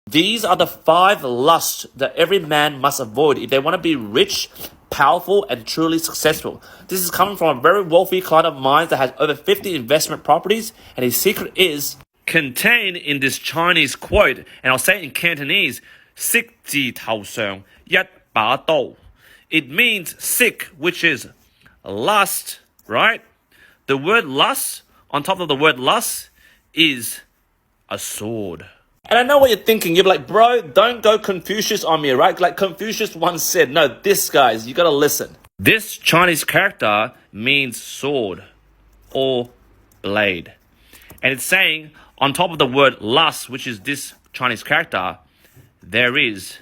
These are the 5 lusts that every man must avoid if they want to be rich, powerful, and truly successful. This is coming from a very wealthy client of mine that has over 50 investment properties, and his secret is contained in this Chinese quote, and I'll say it in Cantonese, 色字頭上一把刀. It means sick, which is lust, right? The word lust, on top of the word lust, is a sword. And I know what you're thinking. You're like, bro, don't go Confucius on me, right? Like Confucius once said, no, this, guys, you gotta listen. This Chinese character means sword or blade. And it's saying, on top of the word lust, which is this Chinese character, there is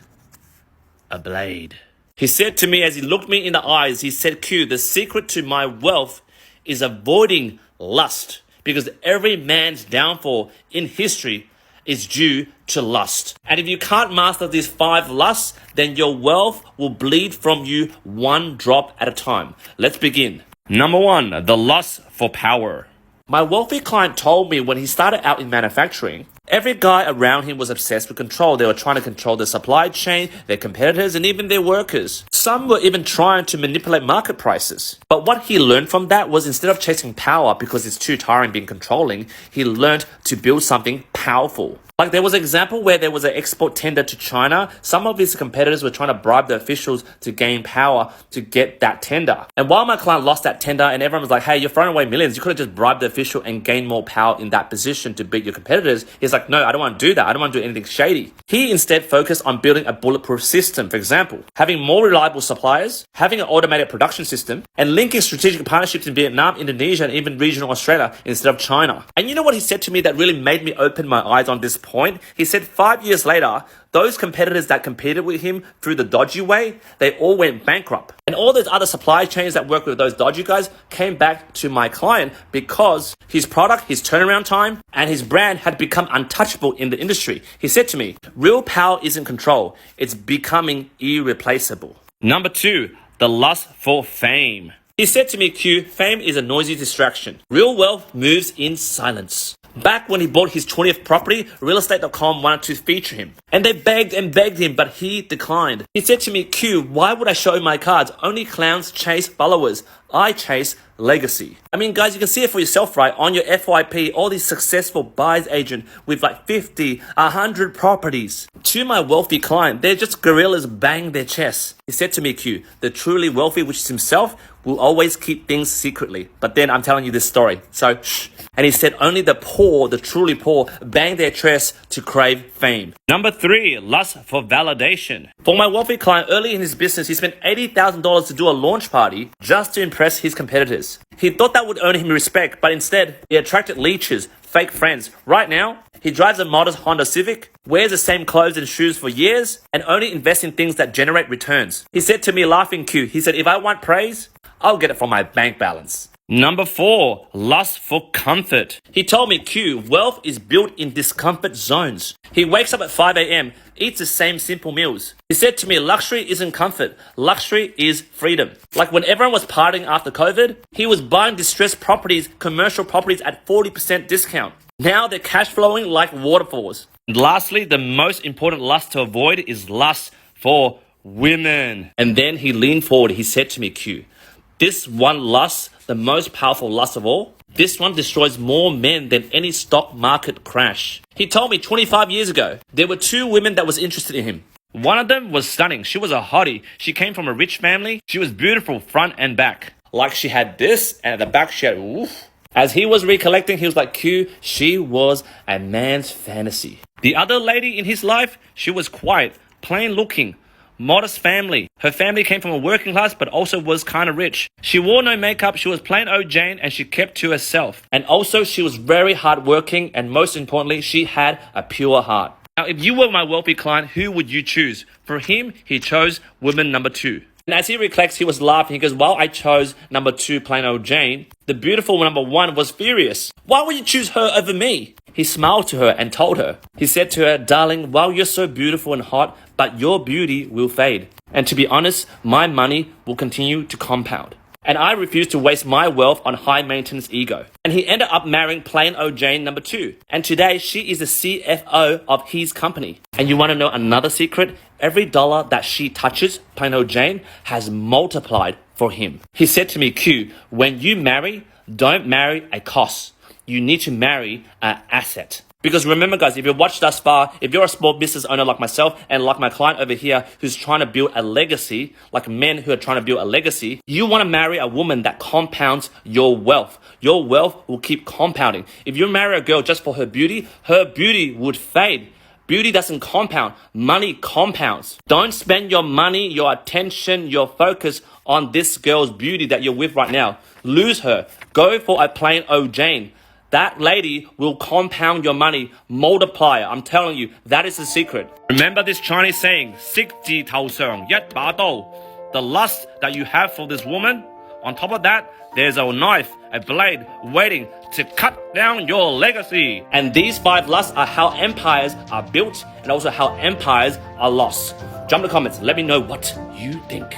a blade. He said to me as he looked me in the eyes, he said, Q, the secret to my wealth is avoiding lust. Because every man's downfall in history is due to lust. And if you can't master these 5 lusts, then your wealth will bleed from you one drop at a time. Let's begin. Number 1, the lust for power. My wealthy client told me when he started out in manufacturing, every guy around him was obsessed with control. They were trying to control the supply chain, their competitors, and even their workers. Some were even trying to manipulate market prices. But what he learned from that was instead of chasing power because it's too tiring being controlling, he learned to build something powerful. Like there was an example where there was an export tender to China. Some of his competitors were trying to bribe the officials to gain power to get that tender. And while my client lost that tender and everyone was like, hey, you're throwing away millions, you could have just bribed the official and gained more power in that position to beat your competitors. He's like, no, I don't want to do that. I don't want to do anything shady. He instead focused on building a bulletproof system. For example, having more reliable suppliers, having an automated production system, and linking strategic partnerships in Vietnam, Indonesia, and even regional Australia instead of China. And you know what he said to me that really made me open my eyes on this point? He said 5 years later, those competitors that competed with him through the dodgy way, they all went bankrupt. And all those other supply chains that work with those dodgy guys came back to my client because his product, his turnaround time, and his brand had become untouchable in the industry. He said to me, real power isn't control, it's becoming irreplaceable. Number 2, the lust for fame. He said to me, Q, fame is a noisy distraction. Real wealth moves in silence. Back when he bought his 20th property, realestate.com wanted to feature him. And they begged and begged him, but he declined. He said to me, Q, why would I show my cards? Only clowns chase followers. I chase legacy. I mean, guys, you can see it for yourself, right? On your FYP, all these successful buyer's agent with like 50, 100 properties. To my wealthy client, they're just gorillas bang their chests. He said to me, Q, the truly wealthy, which is himself, will always keep things secretly. But then I'm telling you this story, so shh. And he said only the poor, the truly poor, bang their chests to crave fame. Number 3, lust for validation. For my wealthy client, early in his business, he spent $80,000 to do a launch party just to impress his competitors. He thought that would earn him respect, but instead, he attracted leeches, fake friends. Right now, he drives a modest Honda Civic, wears the same clothes and shoes for years, and only invests in things that generate returns. He said to me, laughing Q, he said, if I want praise, I'll get it from my bank balance. Number 4, lust for comfort. He told me, Q, wealth is built in discomfort zones. He wakes up at 5 a.m., eats the same simple meals. He said to me, luxury isn't comfort. Luxury is freedom. Like when everyone was partying after COVID, he was buying distressed properties, commercial properties at 40% discount. Now they're cash flowing like waterfalls. And lastly, the most important lust to avoid is lust for women. And then he leaned forward. He said to me, Q, this one lust, the most powerful lust of all, this one destroys more men than any stock market crash. He told me 25 years ago, there were 2 women that was interested in him. One of them was stunning. She was a hottie. She came from a rich family. She was beautiful front and back. Like she had this, and at the back she had oof. As he was recollecting, he was like, Q, she was a man's fantasy. The other lady in his life, she was quiet, plain looking, modest family. Her family came from a working class but also was kind of rich. She wore no makeup, she was plain old Jane, and she kept to herself. And also she was very hardworking, and most importantly, she had a pure heart. Now, if you were my wealthy client, who would you choose? For him, he chose woman number 2. And as he reflects, he was laughing. He goes, while I chose number 2, plain old Jane, the beautiful number 1 was furious. Why would you choose her over me? He smiled to her and told her. He said to her, darling, while you're so beautiful and hot, but your beauty will fade. And to be honest, my money will continue to compound. And I refused to waste my wealth on high maintenance ego. And he ended up marrying plain old Jane number 2. And today she is the CFO of his company. And you want to know another secret? Every dollar that she touches, plain old Jane, has multiplied for him. He said to me, Q, when you marry, don't marry a cost. You need to marry an asset. Because remember, guys, if you've watched thus far, if you're a small business owner like myself and like my client over here who's trying to build a legacy, like men who are trying to build a legacy, you want to marry a woman that compounds your wealth. Your wealth will keep compounding. If you marry a girl just for her beauty would fade. Beauty doesn't compound. Money compounds. Don't spend your money, your attention, your focus on this girl's beauty that you're with right now. Lose her. Go for a plain old Jane. That lady will compound your money, multiply. I'm telling you, that is the secret. Remember this Chinese saying, 色字頭上一把刀. The lust that you have for this woman, on top of that, there's a knife, a blade, waiting to cut down your legacy. And these 5 lusts are how empires are built and also how empires are lost. Jump in the comments, let me know what you think.